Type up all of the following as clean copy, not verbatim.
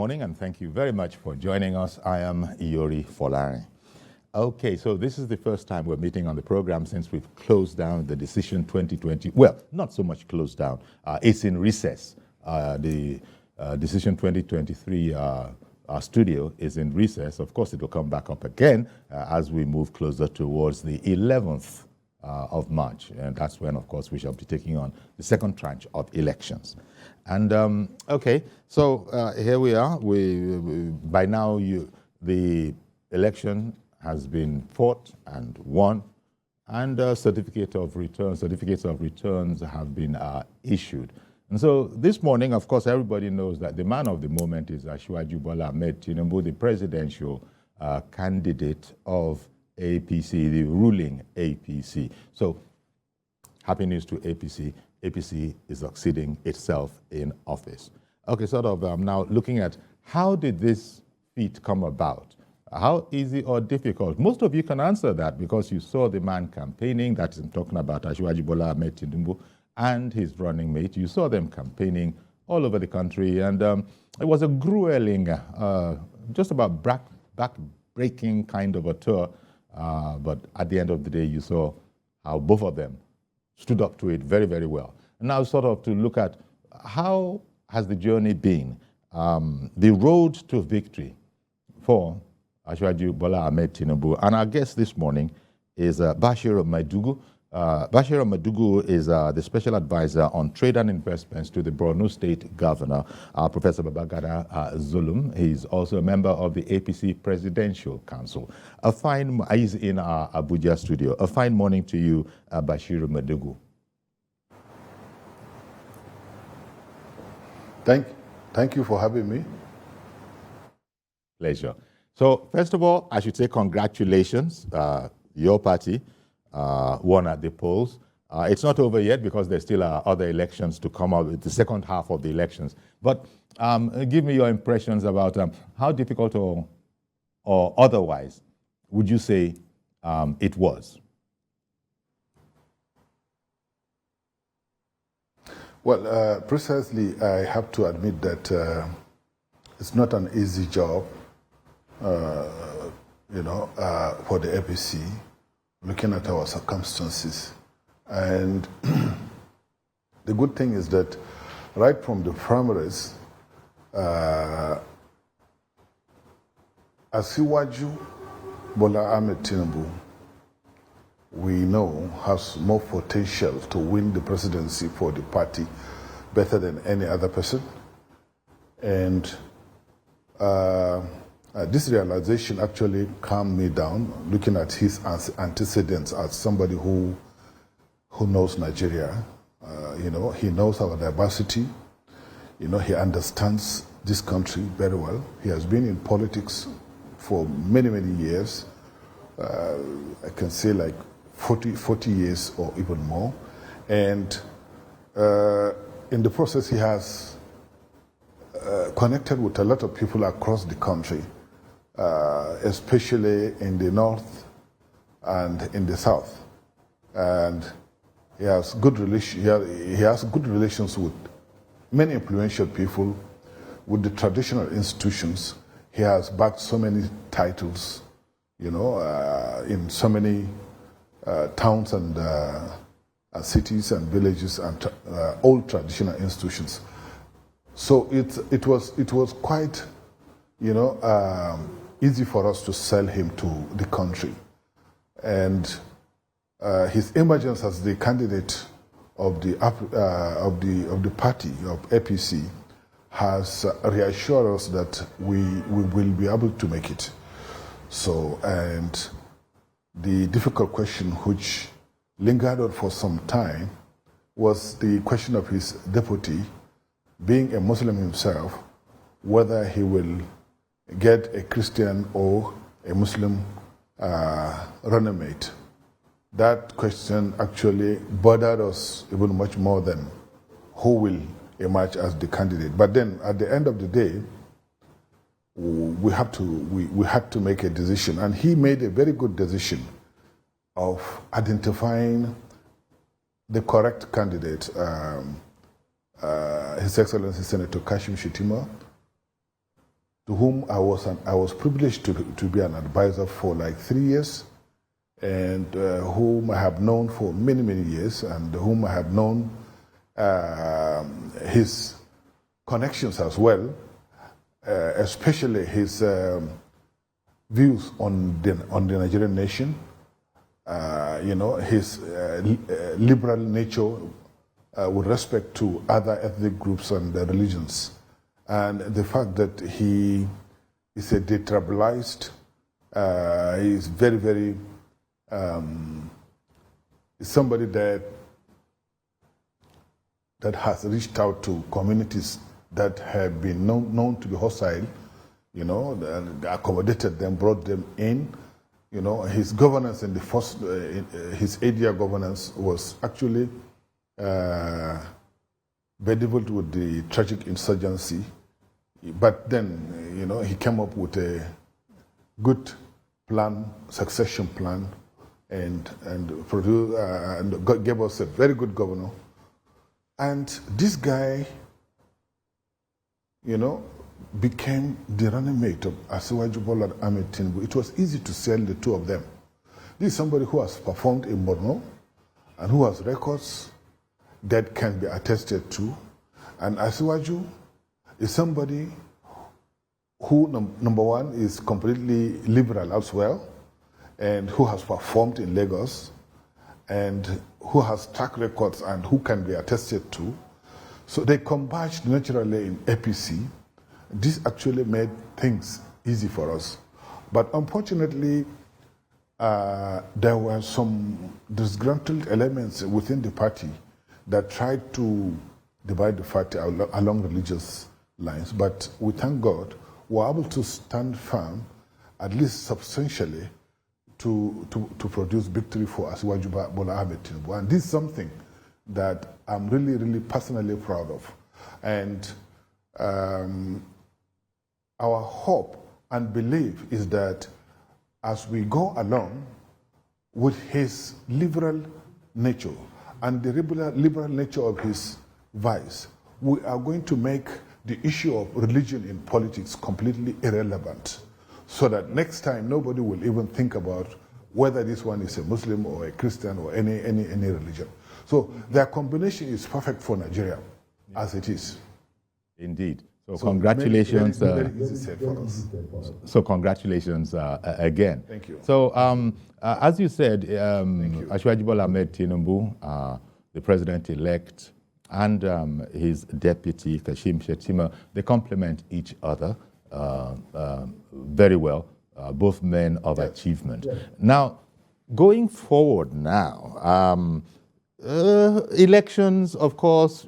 morning, and thank you very much for joining us. I am Iyori Folari. Okay, so this is the first time we're meeting on the program since we've closed down the Decision 2020. Well, not so much closed down. It's in recess. The Decision 2023 studio is in recess. Of course, it will come back up again as we move closer towards the 11th of March. And that's when, of course, we shall be taking on the second tranche of elections. And, okay, so here we are. By now, the election has been fought and won, and certificates of returns have been issued. And so this morning, of course, everybody knows that the man of the moment is Asiwaju Bola Ahmed Tinubu, the presidential candidate of APC, the ruling APC. So happy news to APC. APC is succeeding itself in office. Okay, sort of now looking at how did this feat come about? How easy or difficult? Most of you can answer that because you saw the man campaigning. That is, I'm talking about Asiwaju Bola Ahmed Tinubu and his running mate. You saw them campaigning all over the country, and it was a grueling, just about back-breaking kind of a tour. But at the end of the day, you saw how both of them stood up to it very, very well. And now sort of to look at how has the journey been, the road to victory for Asiwaju Bola Ahmed Tinubu. And our guest this morning is Bashir Maidugu. Bashir Maidugu is the special advisor on trade and investments to the Borno State governor, Professor Babagana Zulum. He's also a member of the APC Presidential Council. He's in our Abuja studio. A fine morning to you, Bashir Maidugu. Thank you for having me. Pleasure. So first of all, I should say congratulations. Your party won at the polls. It's not over yet because there still are other elections to come out with the second half of the elections. But give me your impressions about how difficult or otherwise would you say it was? Well, precisely, I have to admit that it's not an easy job, for the APC, looking at our circumstances. And the good thing is that right from the primaries, Asiwaju Bola Ahmed Tinubu, we know has more potential to win the presidency for the party better than any other person. And this realization actually calmed me down, looking at his antecedents as somebody who knows Nigeria. He knows our diversity. He understands this country very well. He has been in politics for many, many years. I can say like 40 years or even more. And in the process, he has connected with a lot of people across the country, especially in the north and in the south. And he has good relations with many influential people, with the traditional institutions. He has backed so many titles, in so many towns and cities and villages and old traditional institutions. So it was quite, easy for us to sell him to the country, and his emergence as the candidate of the party of APC has reassured us that we will be able to make it. So, and the difficult question which lingered on for some time was the question of his deputy, being a Muslim himself, whether he will get a Christian or a Muslim running mate. That question actually bothered us even much more than who will emerge as the candidate. But then at the end of the day, we had to make a decision, and he made a very good decision of identifying the correct candidate, His Excellency Senator Kashim Shettima, to whom I was privileged to be an advisor for like 3 years, and whom I have known for many, many years, and whom I have known his connections as well, especially his views on the Nigerian nation, his liberal nature with respect to other ethnic groups and religions, and the fact that he is a detribalized, he is very, very, somebody that has reached out to communities that have been known to be hostile, and accommodated them, brought them in. His governance in the first, his 8-year governance was actually bedeviled with the tragic insurgency. But then, he came up with a good plan, succession plan, and produced, and gave us a very good governor. And this guy, became the running mate of Asiwaju Bola Ahmed Tinubu. It was easy to sell the two of them. This is somebody who has performed in Borno and who has records that can be attested to. And Asiwaju is somebody who, number one, is completely liberal as well, and who has performed in Lagos, and who has track records and who can be attested to. So they converged naturally in APC. This actually made things easy for us. But unfortunately, there were some disgruntled elements within the party that tried to divide the party along religious lines. But we thank God, we're able to stand firm, at least substantially, to produce victory for Asiwaju Bola Ahmed Tinubu. And this is something that I'm really, really personally proud of. And our hope and belief is that as we go along with his liberal nature and the liberal nature of his vice, we are going to make the issue of religion in politics completely irrelevant, so that next time nobody will even think about whether this one is a Muslim or a Christian or any religion. So their combination is perfect for Nigeria, as it is. Indeed. So congratulations. Very easy said for us. So congratulations again. Thank you. So as you said, Asiwaju Bola Ahmed Tinubu, the president-elect, and his deputy, Kashim Shettima, they complement each other very well, both men of achievement. Yes. Now, going forward now, elections, of course,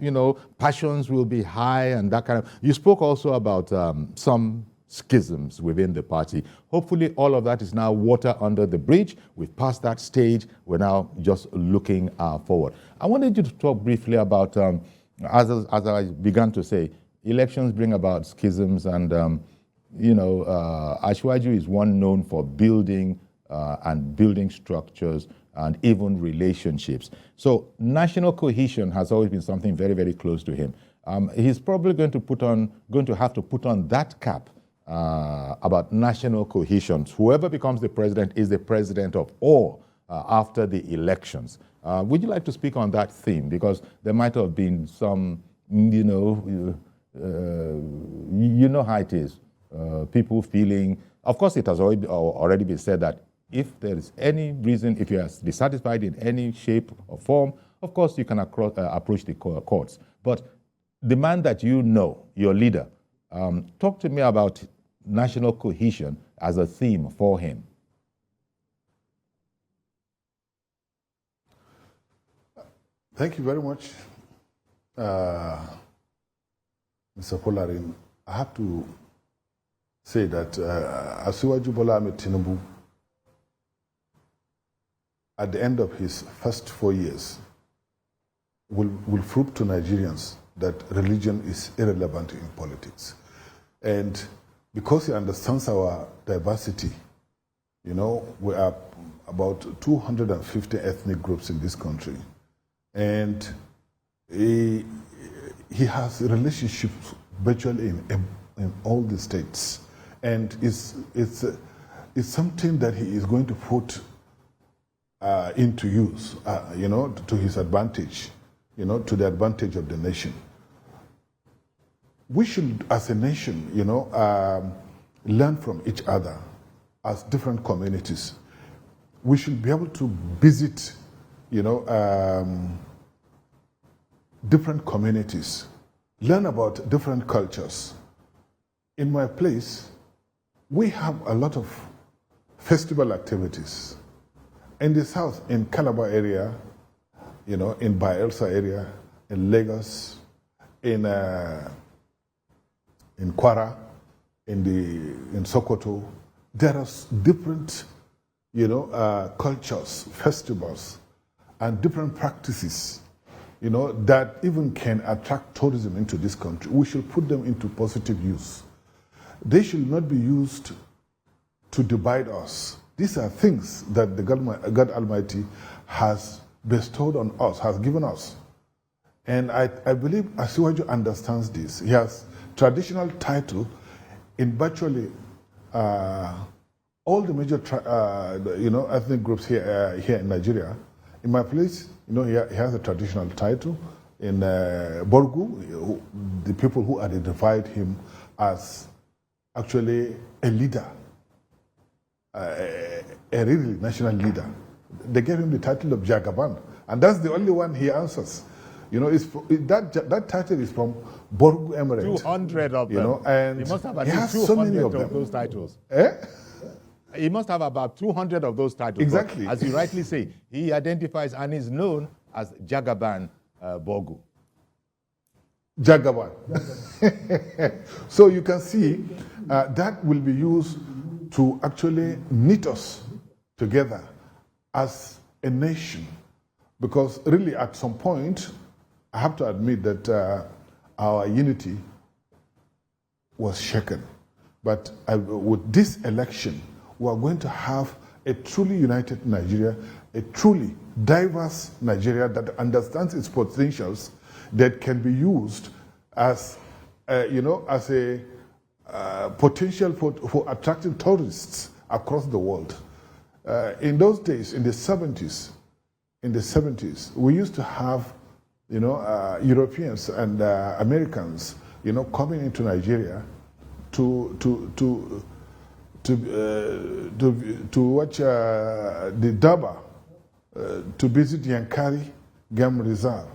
passions will be high and that kind of. You spoke also about some schisms within the party. Hopefully, all of that is now water under the bridge. We've passed that stage. We're now just looking forward. I wanted you to talk briefly about, as I began to say, elections bring about schisms, and Asiwaju is one known for building and building structures and even relationships. So national cohesion has always been something very, very close to him. He's probably going to have to put on that cap about national cohesion. Whoever becomes the president is the president of all after the elections. Would you like to speak on that theme? Because there might have been some, you know how it is. People feeling, of course it has already been said that if there is any reason, if you are dissatisfied in any shape or form, of course you can approach the courts. But the man that you know, your leader, talk to me about national cohesion as a theme for him. Thank you very much, Mr. Polarin. I have to say that Asiwaju Bola Ahmed Tinubu, at the end of his first 4 years, will prove to Nigerians that religion is irrelevant in politics. And because he understands our diversity, we are about 250 ethnic groups in this country. And he has relationships virtually in all the states. and it's something that he is going to put into use, to his advantage, to the advantage of the nation. We should, as a nation, learn from each other as different communities. We should be able to visit, different communities, learn about different cultures. In my place, we have a lot of festival activities. In the south, in Calabar area, in Bayelsa area, in Lagos, in Kwara, in Sokoto, there are different, cultures, festivals, and different practices, that even can attract tourism into this country. We should put them into positive use. They should not be used to divide us. These are things that the God Almighty has bestowed on us, has given us. And I believe Asiwaju understands this. He has traditional title in virtually all the major ethnic groups here in Nigeria. In my place, he has a traditional title. In Borgu, the people who identified him as actually a leader, a really national leader, they gave him the title of Jagaban, and that's the only one he answers. That title is from Borgu Emirate. 200 of them. And he must have at he least has so 200 many of them. those titles. He must have about 200 of those titles. Exactly. But as you rightly say, he identifies and is known as Jagaban Borgu. Jagaban. So you can see that will be used to actually knit us together as a nation. Because really at some point, I have to admit that our unity was shaken. But with this election, we are going to have a truly united Nigeria, a truly diverse Nigeria that understands its potentials, that can be used as, as a potential for attracting tourists across the world. In those days, in the 70s, we used to have, Europeans and Americans, coming into Nigeria to watch the Daba, to visit Yankari Game Reserve,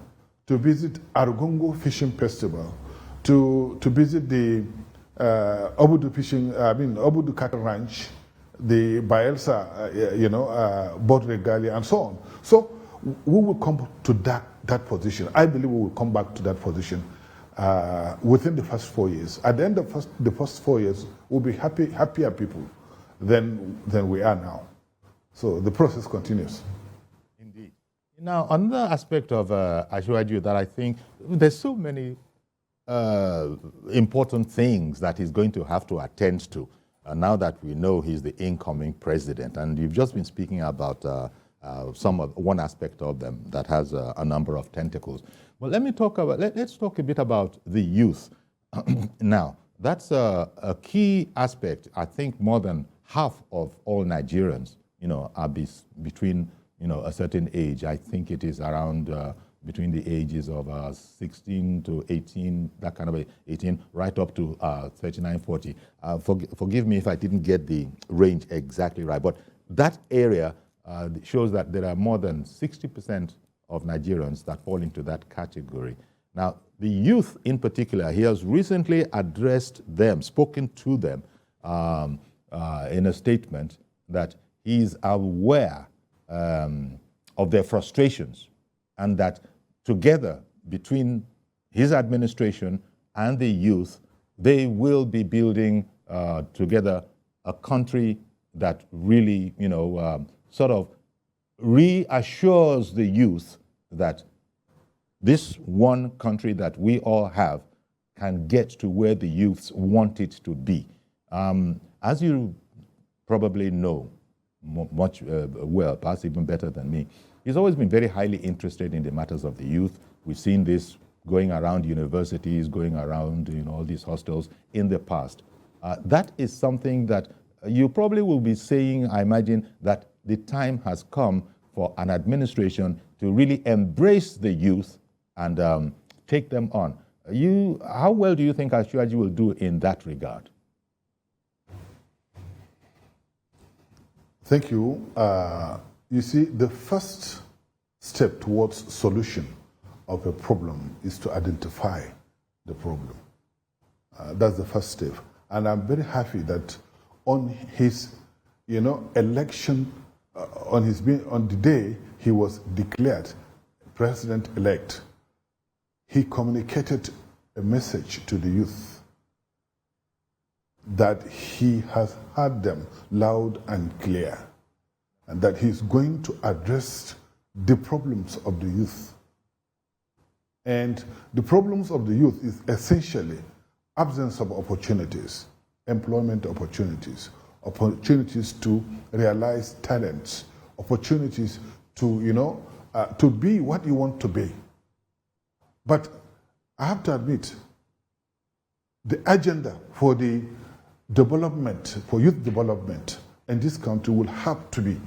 to visit Argungu Fishing Festival, to visit the Obudu Cattle Ranch, the Bayelsa, Boat Regalia, and so on. So we will come to that position. I believe we will come back to that position within the first 4 years. At the end of the first 4 years, we'll be happier people than we are now. So the process continues. Indeed. Now, another aspect of Asiwaju that I think there's so many important things that he's going to have to attend to now that we know he's the incoming president. And you've just been speaking about one aspect of them that has a number of tentacles. Well, let's talk a bit about the youth. Now, that's a key aspect. I think more than half of all Nigerians, are between, a certain age. I think it is around between the ages of 16 to 18, that kind of 18, right up to 39, 40. Forgive me if I didn't get the range exactly right, but that area shows that there are more than 60% of Nigerians that fall into that category. Now, the youth in particular, he has recently addressed them, spoken to them in a statement that he is aware of their frustrations, and that together between his administration and the youth, they will be building together a country that really, sort of reassures the youth that this one country that we all have can get to where the youths want it to be. As you probably know much well, perhaps even better than me, he's always been very highly interested in the matters of the youth. We've seen this going around universities, going around all these hostels in the past. That is something that you probably will be saying, I imagine, that the time has come for an administration to really embrace the youth and take them on. How well do you think Asiwaju will do in that regard? Thank you. You see, the first step towards solution of a problem is to identify the problem. That's the first step. And I'm very happy that on his, election, on the day he was declared president-elect, he communicated a message to the youth that he has heard them loud and clear, and that he's going to address the problems of the youth. And the problems of the youth is essentially absence of opportunities, employment opportunities, opportunities to realize talents, opportunities to, to be what you want to be. But I have to admit, the agenda for the development, for youth development in this country will have to be,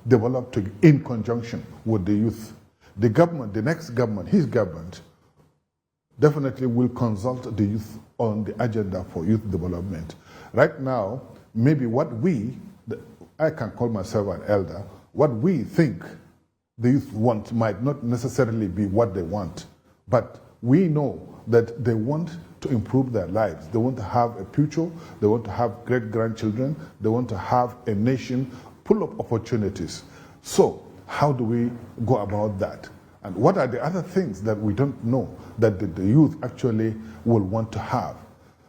developed in conjunction with the youth. The government, the next government, his government, definitely will consult the youth on the agenda for youth development. Right now, maybe I can call myself an elder, what we think the youth want might not necessarily be what they want, but we know that they want to improve their lives. They want to have a future, they want to have great-grandchildren, they want to have a nation full of opportunities. So how do we go about that? And what are the other things that we don't know that the youth actually will want to have?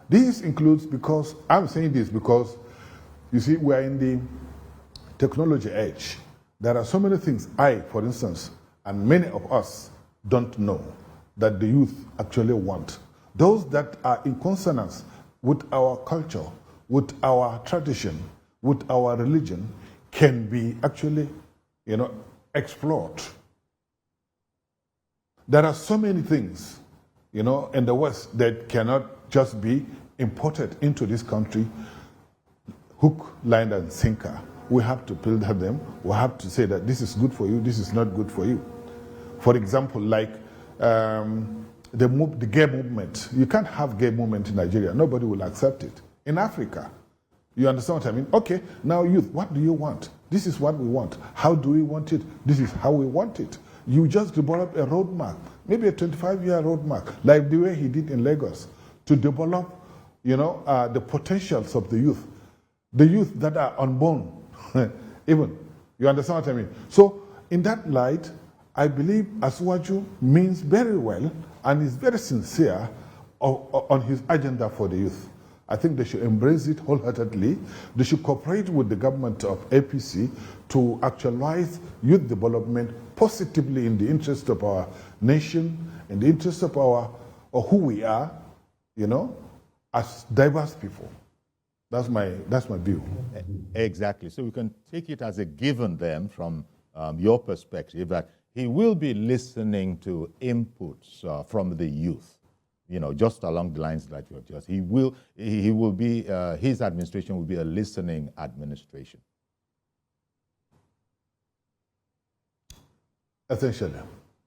This includes, because I'm saying this because, you see, we are in the technology age. There are so many things for instance, and many of us don't know that the youth actually want. Those that are in consonance with our culture, with our tradition, with our religion, can be actually, explored. There are so many things, in the West that cannot just be imported into this country, hook, line, and sinker. We have to build them. We have to say that this is good for you, this is not good for you. For example, like the gay movement. You can't have gay movement in Nigeria. Nobody will accept it. In Africa, you understand what I mean? Okay, now youth, what do you want? This is what we want. How do we want it? This is how we want it. You just develop a roadmap, maybe a 25-year roadmap, like the way he did in Lagos, to develop, the potentials of the youth that are unborn, even. You understand what I mean? So, in that light, I believe Asiwaju means very well and is very sincere on his agenda for the youth. I think they should embrace it wholeheartedly. They should cooperate with the government of APC to actualize youth development positively in the interest of our nation, in the interest of who we are, as diverse people. That's my view. Exactly. So we can take it as a given then from your perspective that he will be listening to inputs from the youth, just along the lines that you have just. He will be, his administration will be a listening administration. Essentially,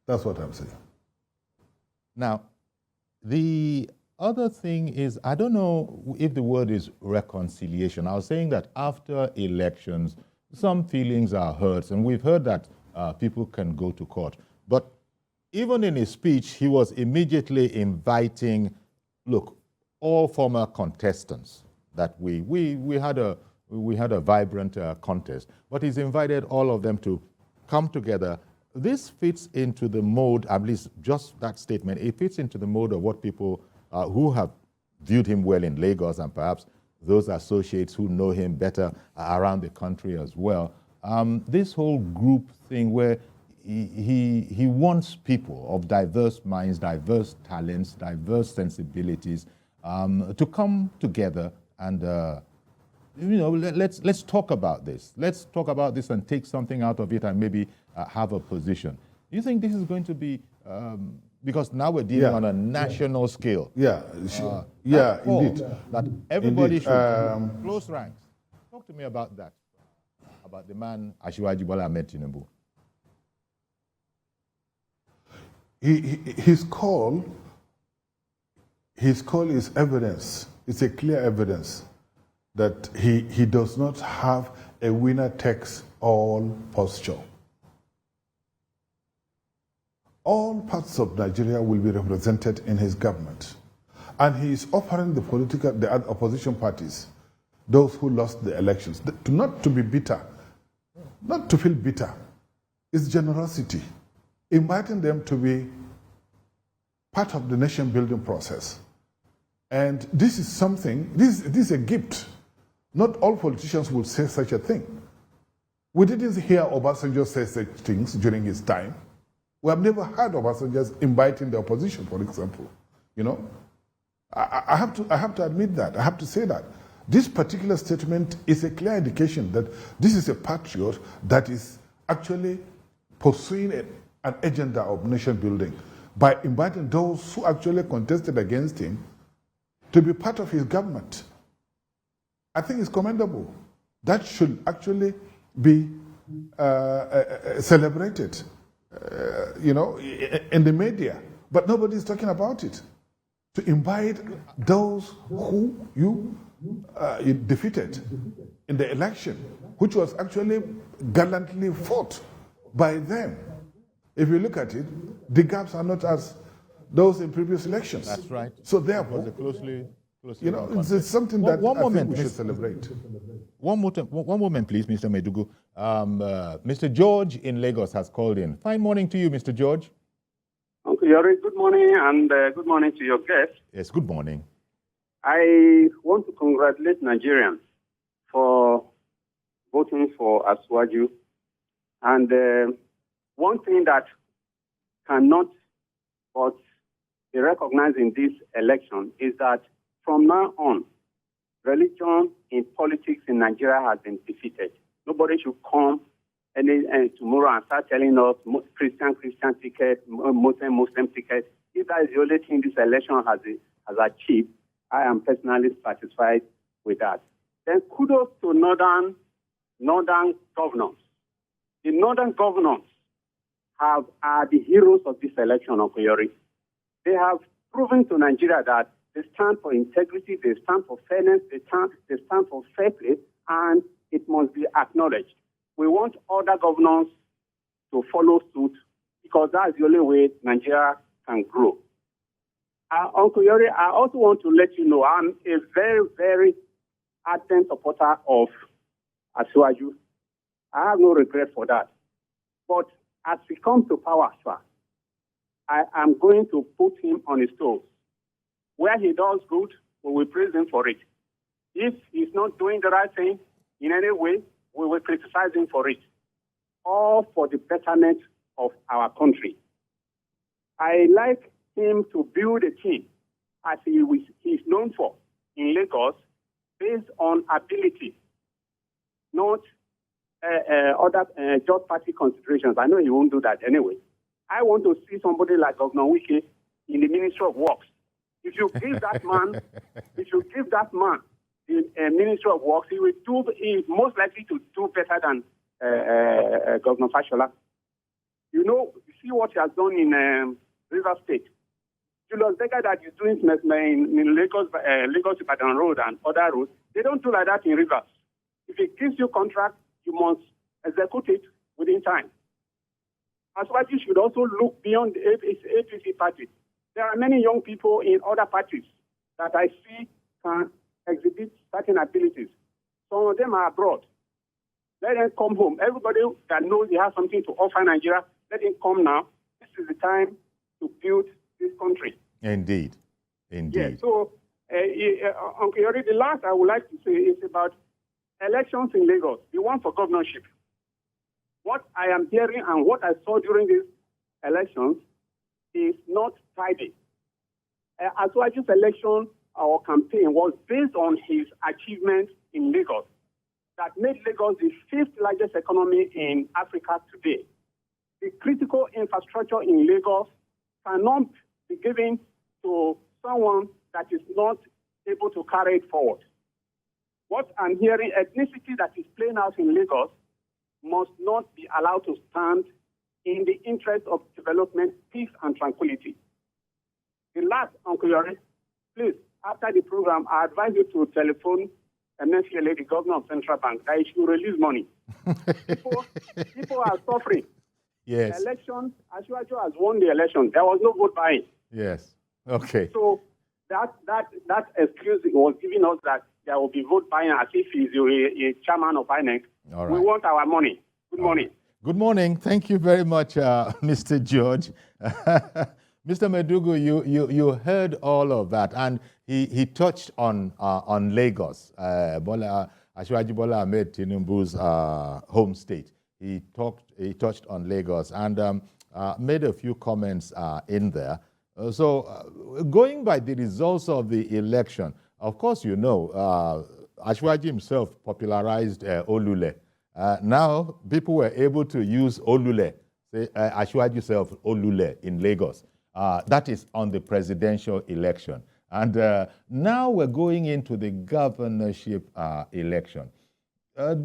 that's what I'm saying. Now, the other thing is, I don't know if the word is reconciliation. I was saying that after elections, some feelings are hurt, and we've heard that people can go to court. But even in his speech, he was immediately inviting, look, all former contestants, that we had a vibrant contest, but he's invited all of them to come together. This fits into the mode, at least just that statement, it fits into the mode of what people who have viewed him well in Lagos, and perhaps those associates who know him better around the country as well. This whole group thing where he wants people of diverse minds, diverse talents, diverse sensibilities to come together and let's talk about this. Let's talk about this and take something out of it and maybe have a position. Do you think this is going to be Because now we're dealing on a national scale. Yeah, indeed. That everybody should close ranks. Talk to me about that, about the man Asiwaju Bola Ahmed Tinubu. His call is evidence. It's a clear evidence that he does not have a winner takes all posture. All parts of Nigeria will be represented in his government. And he is offering the opposition parties, those who lost the elections, not to be bitter, not to feel bitter. It's generosity, inviting them to be part of the nation building process. And this is something, this is a gift. Not all politicians will say such a thing. We didn't hear Obasanjo say such things during his time. We have never heard Obasanjo inviting the opposition, for example. You know, I have to admit that. I have to say that. This particular statement is a clear indication that this is a patriot that is actually pursuing an agenda of nation building by inviting those who actually contested against him to be part of his government. I think it's commendable. That should actually be celebrated, you know, in the media. But nobody is talking about it. To invite those who you defeated in the election, which was actually gallantly fought by them. If you look at it, the gaps are not as those in previous elections. That's right. So therefore, closely you know, it's something that I think we should celebrate. One moment, please, Mr. Maidugu. Mr. George in Lagos has called in. Fine morning to you, Mr. George. Uncle Yori, good morning, and good morning to your guest. Yes, good morning. I want to congratulate Nigerians for voting for Asiwaju. And one thing that cannot but be recognized in this election is that from now on, religion in politics in Nigeria has been defeated. Nobody should come tomorrow and start telling us Christian ticket, Muslim ticket. If that is the only thing this election has achieved, I am personally satisfied with that. Then kudos to northern governors. The northern governors are the heroes of this election, Uncle Yori. They have proven to Nigeria that they stand for integrity, they stand for fairness, they stand for fair play, and it must be acknowledged. We want other governors to follow suit because that's the only way Nigeria can grow. Uncle Yori, I also want to let you know I'm a very, very ardent supporter of Asiwaju. I have no regret for that. But as he comes to power, sir, I am going to put him on his toes. Where he does good, we will praise him for it. If he's not doing the right thing in any way, we will criticize him for it. All for the betterment of our country. I like him to build a team, as he is known for in Lagos, based on ability, not other just party considerations. I know he won't do that anyway. I want to see somebody like Governor Wike in the Ministry of Works. If you give that man, the Ministry of Works, he is most likely to do better than Governor Fashola. You know, you see what he has done in River State. Julius Berger that is doing in Lagos Ibadan Road and other roads, they don't do like that in Rivers. If it gives you contract, you must execute it within time. Asiwaju should also look beyond the APC party. There are many young people in other parties that I see can exhibit certain abilities. Some of them are abroad. Let them come home. Everybody that knows he has something to offer Nigeria, let him come now. This is the time to build this country. Indeed. Yeah, so, Uncle Yori, the last I would like to say is about elections in Lagos, the one for governorship. What I am hearing and what I saw during these elections is not tidy. Asiwaju's election or campaign was based on his achievements in Lagos that made Lagos the 5th largest economy in Africa today. The critical infrastructure in Lagos cannot be given to someone that is not able to carry it forward. What I'm hearing, ethnicity that is playing out in Lagos must not be allowed to stand in the interest of development, peace, and tranquility. The last, Uncle Yori, please, after the program, I advise you to telephone Emefiele, the governor of Central Bank, that he should release money. People are suffering. Yes. The election, Asiwaju has won the election. There was no vote buying. Yes. Okay. So that excuse was giving us that there will be vote buying as if he's a chairman of INEC. All right. We want our money. Good morning. Good morning. Thank you very much, Mr. George. Mr. Maidugu, you heard all of that, and he touched on Lagos, Asiwaju Bola Ahmed Tinubu's home state. He touched on Lagos and made a few comments in there. Going by the results of the election, of course, you know, Asiwaju himself popularized Olule. Now, people were able to use Olule, say Asiwaju self Olule in Lagos. That is on the presidential election. And now we're going into the governorship election.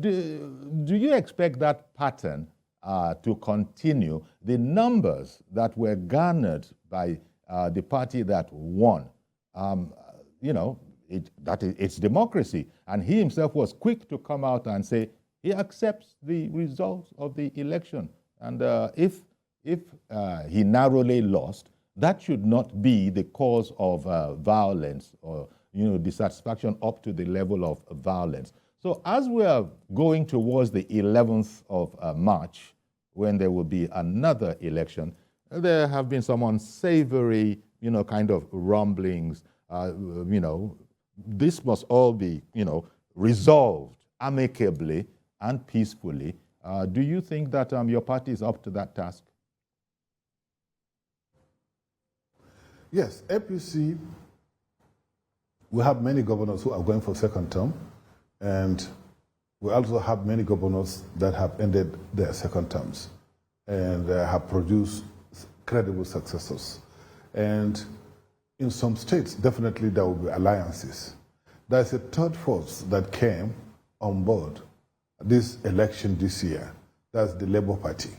Do you expect that pattern to continue? The numbers that were garnered by the party that won, you know, it's democracy. And he himself was quick to come out and say he accepts the results of the election. And if he narrowly lost, that should not be the cause of violence or, you know, dissatisfaction up to the level of violence. So as we are going towards the 11th of March, when there will be another election, there have been some unsavory, you know, kind of rumblings. You know, this must all be, you know, resolved amicably and peacefully. Do you think that your party is up to that task? Yes, APC, we have many governors who are going for second term, and we also have many governors that have ended their second terms and have produced credible successors. And in some states, definitely there will be alliances. There's a third force that came on board this election this year. That's the Labour Party.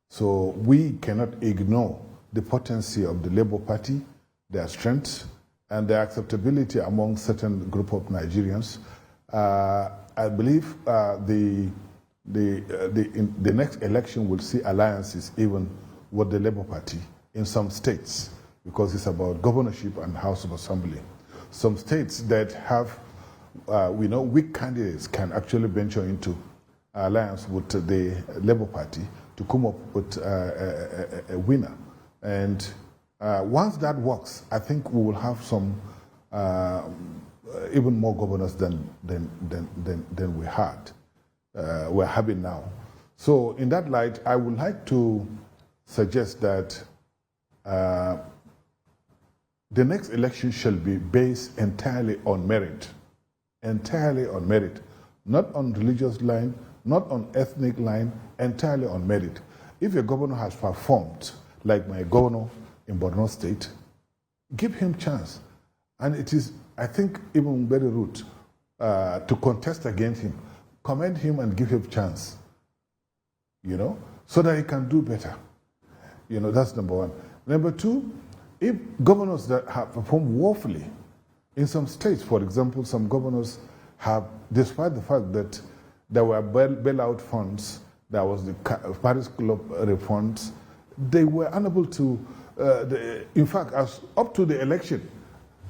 So we cannot ignore the potency of the Labour Party, their strength, and their acceptability among certain group of Nigerians. I believe the next election will see alliances even with the Labour Party in some states, because it's about governorship and House of Assembly. Some states that have, we know, weak candidates can actually venture into alliance with the Labour Party to come up with a winner. And once that works, I think we will have some even more governors than we had. We're having now. So in that light, I would like to suggest that the next election shall be based entirely on merit, not on religious line, not on ethnic line, entirely on merit. If a governor has performed like my governor in Borno State, give him chance. And it is, I think, even very rude to contest against him. Commend him and give him chance, you know, so that he can do better. You know, that's number one. Number two, if governors that have performed woefully, in some states, for example, some governors have, despite the fact that there were bailout funds, there was the Paris Club refunds, they were unable to, in fact, as up to the election,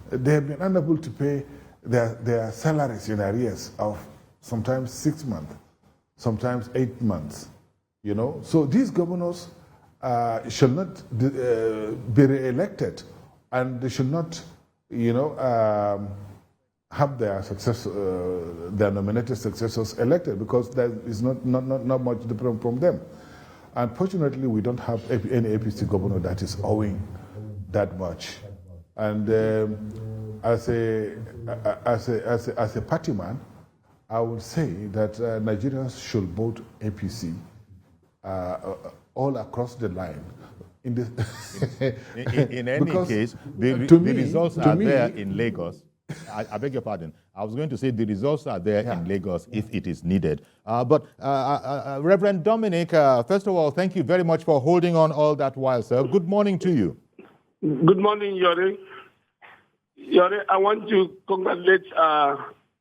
they have been unable to pay their salaries in arrears of sometimes 6 months, sometimes 8 months, you know. So these governors shall not be re-elected, and they should not, you know, have their their nominated successors elected, because there is not much different from them. Unfortunately, we don't have any APC governor that is owing that much. And as a party man, I would say that Nigerians should vote APC all across the line. in this. In any Because, case, the results are there in Lagos. I beg your pardon. I was going to say the results are there in Lagos if it is needed. But Reverend Dominic, first of all, thank you very much for holding on all that while, sir. Good morning to you. Good morning, Yori. Yori, I want to congratulate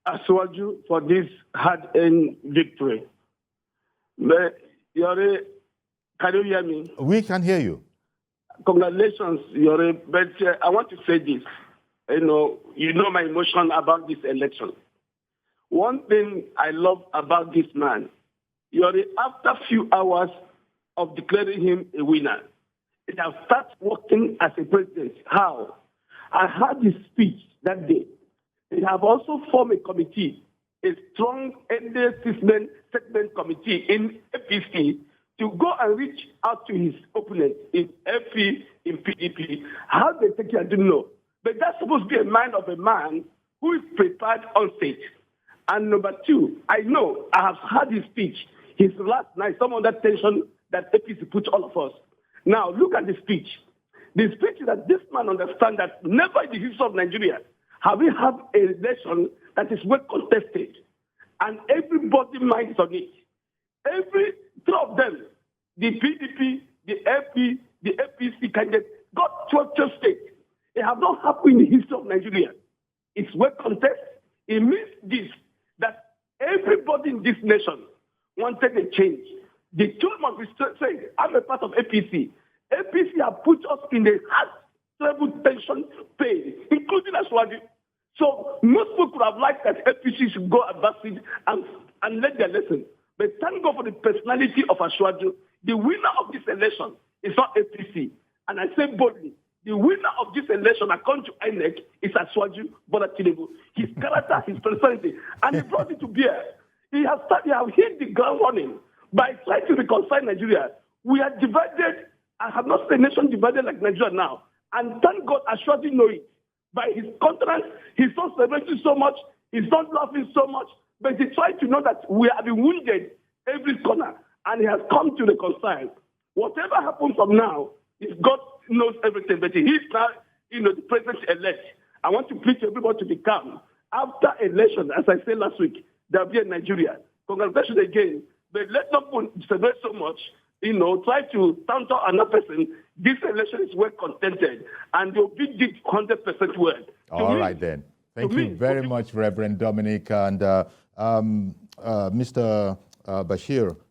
Asiwaju for this hard-earned victory. But, Yori, can you hear me? We can hear you. Congratulations, Yori. But I want to say this. You know my emotion about this election. One thing I love about this man, Yori, after a few hours of declaring him a winner, it has started working as a president. How? I heard his speech that day. They have also formed a committee, a strong segment committee in APC to go and reach out to his opponent in FP, in PDP. How they take it, I don't know. But that's supposed to be a mind of a man who is prepared on stage. And number two, I know, I have heard his speech, his last night, some of that tension that APC put all of us. Now, look at the speech. The speech is that this man understands that never in the history of Nigeria have we had a election that is well contested. And everybody minds on it. Every three of them, the PDP, the FP, the APC candidate, got 12 states. It has not happened in the history of Nigeria. It's well contested. It means this, that everybody in this nation wanted a change. The truth must be saying, I'm a part of APC. APC have put us in a hard, terrible tension pain, including Asiwaju. So most people could have liked that APC should go advance it and let their lesson. But thank God for the personality of Asiwaju. The winner of this election is not APC. And I say boldly, the winner of this election, according to INEC, is Asiwaju Bola Tinubu. His character, his personality, and he brought it to bear. He has hit the ground running by trying to reconcile Nigeria. We are divided. I have not seen a nation divided like Nigeria now. And thank God Asiwaju knows it. By his countenance, he's not celebrating so much, he's not laughing so much, but he tried to know that we have been wounded every corner, and he has come to reconcile. Whatever happens from now, if God knows everything, but he's now, the president-elect. I want to plead to everybody to be calm. After election, as I said last week, there will be a Nigeria. Congratulations again, but let's not celebrate so much. Try to counter another person. This election is well contested, and they'll be 100% well. All right, then. Thank you very much, Reverend Dominic. And Mr. Bashir